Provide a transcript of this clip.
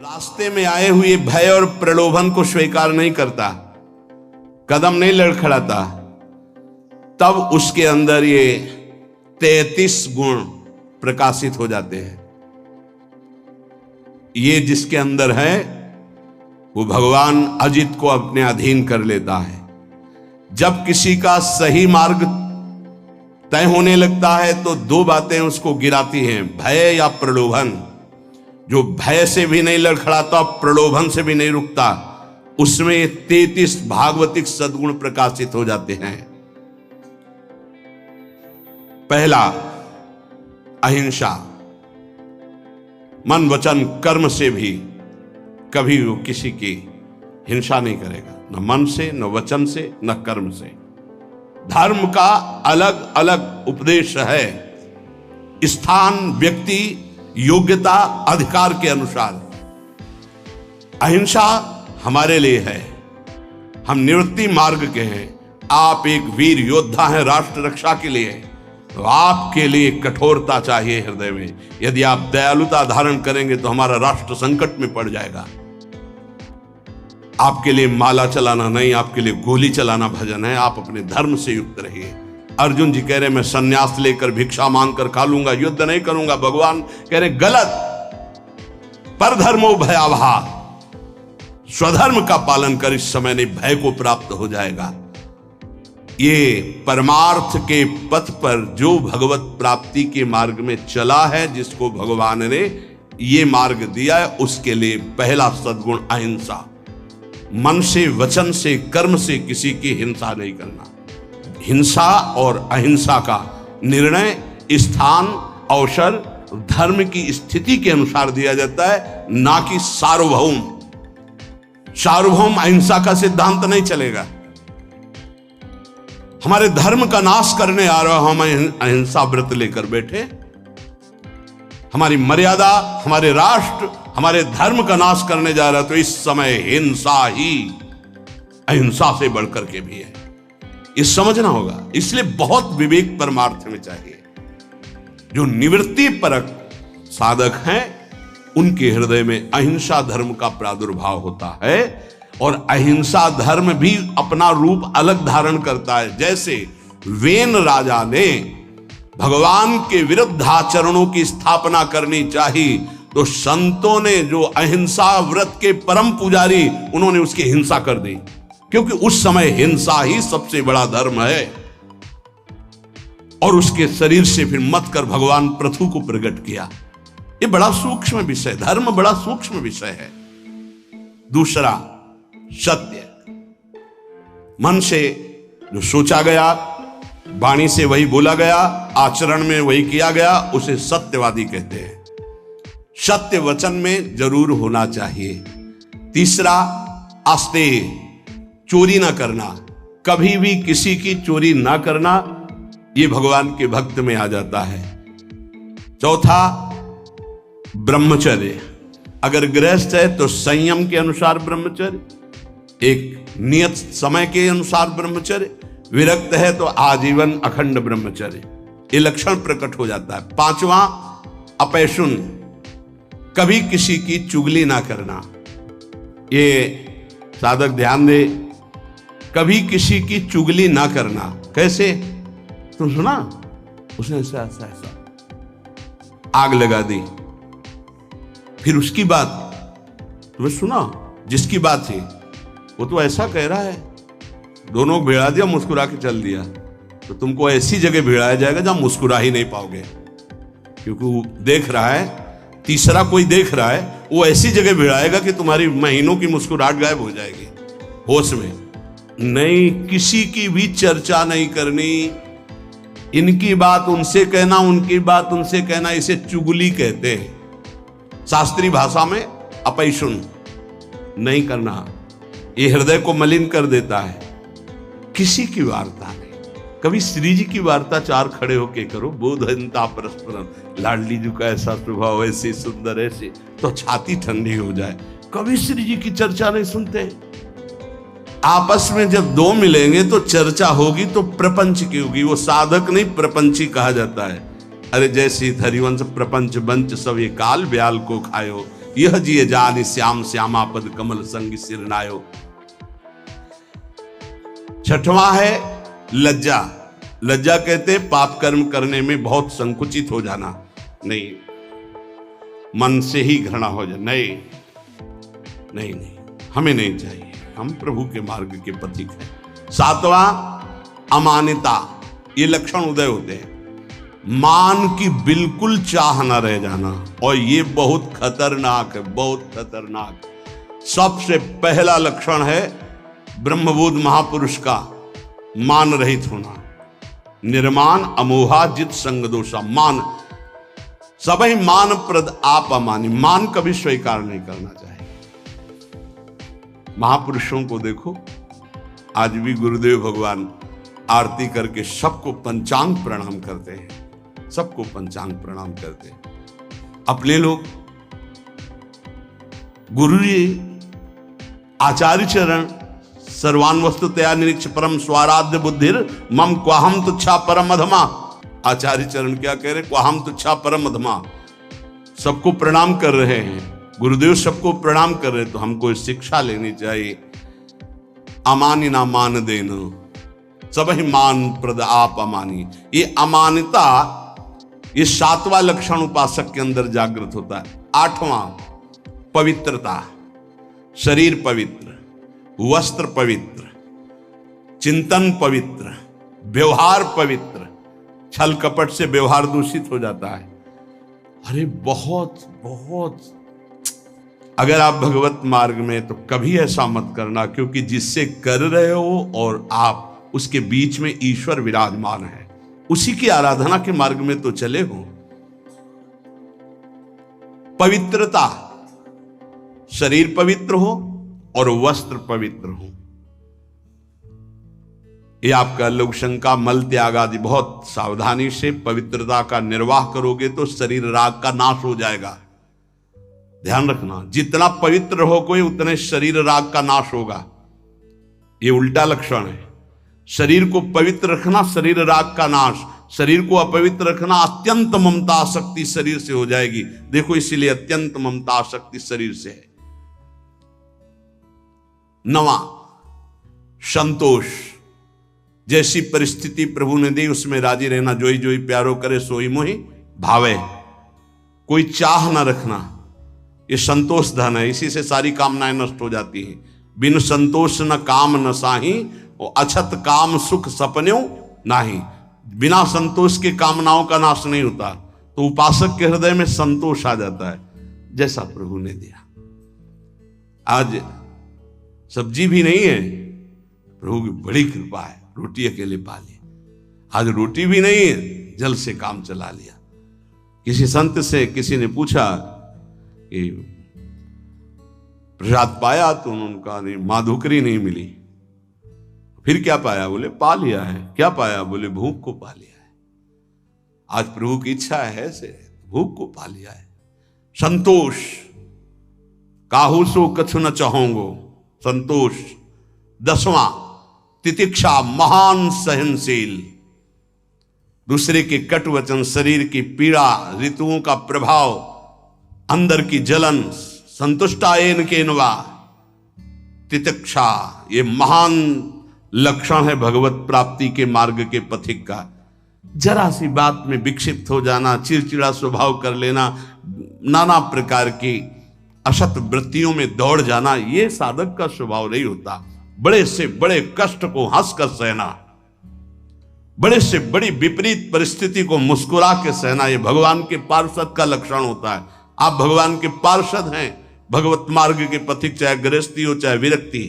रास्ते में आए हुए भय और प्रलोभन को स्वीकार नहीं करता, कदम नहीं लड़खड़ाता, तब उसके अंदर ये 33 गुण प्रकाशित हो जाते हैं। ये जिसके अंदर है वो भगवान अजित को अपने अधीन कर लेता है। जब किसी का सही मार्ग तय होने लगता है तो दो बातें उसको गिराती हैं, भय या प्रलोभन। जो भय से भी नहीं लड़खड़ाता, प्रलोभन से भी नहीं रुकता, उसमें 33 भागवतिक सद्गुण प्रकाशित हो जाते हैं। पहला, अहिंसा। मन वचन कर्म से भी कभी वो किसी की हिंसा नहीं करेगा, न मन से, न वचन से, न कर्म से। धर्म का अलग अलग उपदेश है, स्थान, व्यक्ति, योग्यता, अधिकार के अनुसार। अहिंसा हमारे लिए है, हम निवृत्ति मार्ग के हैं। आप एक वीर योद्धा हैं राष्ट्र रक्षा के लिए, तो आपके लिए कठोरता चाहिए हृदय में। यदि आप दयालुता धारण करेंगे तो हमारा राष्ट्र संकट में पड़ जाएगा। आपके लिए माला चलाना नहीं, आपके लिए गोली चलाना भजन है। आप अपने धर्म से युक्त रहिए। अर्जुन जी कह रहे मैं सन्यास लेकर भिक्षा मांगकर खा लूंगा, युद्ध नहीं करूंगा। भगवान कह रहे गलत, पर धर्मो भयावहा, स्वधर्म का पालन कर, इस समय नहीं भय को प्राप्त हो जाएगा। ये परमार्थ के पथ पर जो भगवत प्राप्ति के मार्ग में चला है, जिसको भगवान ने ये मार्ग दिया है, उसके लिए पहला सद्गुण अहिंसा। मन से, वचन से, कर्म से किसी की हिंसा नहीं करना। हिंसा और अहिंसा का निर्णय स्थान, अवसर, धर्म की स्थिति के अनुसार दिया जाता है, ना कि सार्वभौम। सार्वभौम अहिंसा का सिद्धांत नहीं चलेगा। हमारे धर्म का नाश करने आ रहा, हम अहिंसा व्रत लेकर बैठे, हमारी मर्यादा, हमारे राष्ट्र, हमारे धर्म का नाश करने जा रहा है, तो इस समय हिंसा ही अहिंसा से बढ़कर के भी है। ये समझना होगा। इसलिए बहुत विवेक परमार्थ में चाहिए। जो निवृत्ति परक साधक हैं, उनके हृदय में अहिंसा धर्म का प्रादुर्भाव होता है, और अहिंसा धर्म भी अपना रूप अलग धारण करता है। जैसे वेन राजा ने भगवान के विरुद्ध आचरणों की स्थापना करनी चाहिए, तो संतों ने जो अहिंसा व्रत के परम पुजारी, उन्होंने उसकी हिंसा कर दी, क्योंकि उस समय हिंसा ही सबसे बड़ा धर्म है। और उसके शरीर से फिर मत कर भगवान पृथु को प्रकट किया। ये बड़ा सूक्ष्म विषय, धर्म बड़ा सूक्ष्म विषय है। दूसरा, सत्य। मन से जो सोचा गया, वाणी से वही बोला गया, आचरण में वही किया गया, उसे सत्यवादी कहते हैं। सत्य वचन में जरूर होना चाहिए। तीसरा, आस्तेय, चोरी ना करना, कभी भी किसी की चोरी ना करना, ये भगवान के भक्त में आ जाता है। चौथा, ब्रह्मचर्य। अगर गृहस्थ है तो संयम के अनुसार ब्रह्मचर्य, एक नियत समय के अनुसार ब्रह्मचर्य। विरक्त है तो आजीवन अखंड ब्रह्मचर्य। ये लक्षण प्रकट हो जाता है। पांचवा, अपैशुन, कभी किसी की चुगली ना करना। ये साधक ध्यान दे, कभी किसी की चुगली ना करना। कैसे? तुम सुना, उसने ऐसा ऐसा ऐसा आग लगा दी, फिर उसकी बात तुम्हें सुना, जिसकी बात थी वो तो ऐसा कह रहा है, दोनों भिड़ा दिया, मुस्कुरा के चल दिया। तो तुमको ऐसी जगह भिड़ाया जाएगा जहां मुस्कुरा ही नहीं पाओगे, क्योंकि वो देख रहा है, तीसरा कोई देख रहा है, वो ऐसी जगह भिड़ाएगा कि तुम्हारी महीनों की मुस्कुराहट गायब हो जाएगी। होश में नहीं, किसी की भी चर्चा नहीं करनी। इनकी बात उनसे कहना, उनकी बात उनसे कहना, इसे चुगली कहते हैं। शास्त्रीय भाषा में अपैशुन नहीं करना, ये हृदय को मलिन कर देता है। किसी की वार्ता नहीं। कभी श्री जी की वार्ता चार खड़े होके करो, बोधनता परस्परम, लाडली जी का ऐसा स्वभाव, ऐसे सुंदर, ऐसे, तो छाती ठंडी हो जाए। कभी श्री जी की चर्चा नहीं सुनते। आपस में जब दो मिलेंगे तो चर्चा होगी, तो प्रपंच की होगी। वो साधक नहीं, प्रपंची कहा जाता है। अरे जैसी हरिवंश प्रपंच बंच, सब ये काल ब्याल को खायो, यह जिय जानि श्याम श्यामा पद कमल संग सिरनायो। छठवां है लज्जा। लज्जा कहते पाप कर्म करने में बहुत संकुचित हो जाना, नहीं, मन से ही घृणा हो जाए, नहीं नहीं नहीं, हमें नहीं चाहिए, हम प्रभु के मार्ग के पथिक हैं। सातवां अमानिता। ये लक्षण उदय होते हैं, मान की बिल्कुल चाह न रह जाना, और ये बहुत खतरनाक है, बहुत खतरनाक। सबसे पहला लक्षण है ब्रह्मबोध महापुरुष का मान रहित होना। निर्मान अमोहा जित संग दोषा। मान, सबई मान प्रद आप अमानी। मान कभी स्वीकार नहीं करना चाहिए। महापुरुषों को देखो, आज भी गुरुदेव भगवान आरती करके सबको पंचांग प्रणाम करते हैं, सबको पंचांग प्रणाम करते हैं। अपने लोग गुरु जी आचार्य चरण सर्वान वस्तुतया निरीक्ष परम स्वाराध्य बुद्धिर मम क्वाहम तुच्छा परम अधमा। आचार्य चरण क्या कह रहे? क्वाहम तुच्छा परम अधमा। सबको प्रणाम कर रहे हैं, गुरुदेव सबको प्रणाम कर रहे हैं, तो हमको शिक्षा लेनी चाहिए। अमानी ना मान देना, सब ही मान प्रद आप अमानी। ये अमानिता, ये सातवां लक्षण उपासक के अंदर जागृत होता है। आठवां पवित्रता। शरीर पवित्र, वस्त्र पवित्र, चिंतन पवित्र, व्यवहार पवित्र। छल कपट से व्यवहार दूषित हो जाता है। अरे बहुत बहुत, अगर आप भगवत मार्ग में, तो कभी ऐसा मत करना, क्योंकि जिससे कर रहे हो और आप उसके बीच में ईश्वर विराजमान है, उसी की आराधना के मार्ग में तो चले हो। पवित्रता, शरीर पवित्र हो और वस्त्र पवित्र हो। ये आपका लोक शंका, मल त्याग आदि बहुत सावधानी से पवित्रता का निर्वाह करोगे तो शरीर राग का नाश हो जाएगा। ध्यान रखना, जितना पवित्र हो कोई, उतने शरीर राग का नाश होगा। ये उल्टा लक्षण है। शरीर को पवित्र रखना, शरीर राग का नाश। शरीर को अपवित्र रखना, अत्यंत ममता आसक्ति शरीर से हो जाएगी। देखो, इसीलिए अत्यंत ममता आसक्ति शरीर से है। नवा संतोष। जैसी परिस्थिति प्रभु ने दी उसमें राजी रहना। जोई जोई प्यारो करे सोई मोहि भावे। कोई चाह न रखना, ये संतोष धन है। इसी से सारी कामनाएं नष्ट हो जाती हैं। बिन संतोष न काम न साही, और अछत काम सुख सपन्यों नाही। बिना संतोष के कामनाओं का नाश नहीं होता। तो उपासक के हृदय में संतोष आ जाता है, जैसा प्रभु ने दिया। आज सब्जी भी नहीं है, प्रभु की बड़ी कृपा है, रोटी अकेले पा ली। आज रोटी भी नहीं है, जल से काम चला लिया। किसी संत से किसी ने पूछा कि प्रसाद पाया, तो उन्होंने कहा नहीं, माधुकरी नहीं मिली। फिर क्या पाया? बोले पा लिया है। क्या पाया? बोले भूख को पा लिया है। आज प्रभु की इच्छा है से भूख को पा लिया है। संतोष। काहू सो कछु न चाहोगो, संतोष। 10वां तितिक्षा, महान सहनशील। दूसरे के कटु वचन, शरीर की पीड़ा, ऋतुओं का प्रभाव, अंदर की जलन, संतुष्टायन के नवा। तितिक्षा, ये महान लक्षण है भगवत प्राप्ति के मार्ग के पथिक का। जरा सी बात में विक्षिप्त हो जाना, चिड़चिड़ा स्वभाव कर लेना, नाना प्रकार की असत वृत्तियों में दौड़ जाना, ये साधक का स्वभाव नहीं होता। बड़े से बड़े कष्ट को हंसकर सहना, बड़े से बड़ी विपरीत परिस्थिति को मुस्कुरा के सहना, ये भगवान के पार्षद का लक्षण होता है। आप भगवान के पार्षद हैं, भगवत मार्ग के पथिक, चाहे गृहस्थी हो चाहे विरक्ति।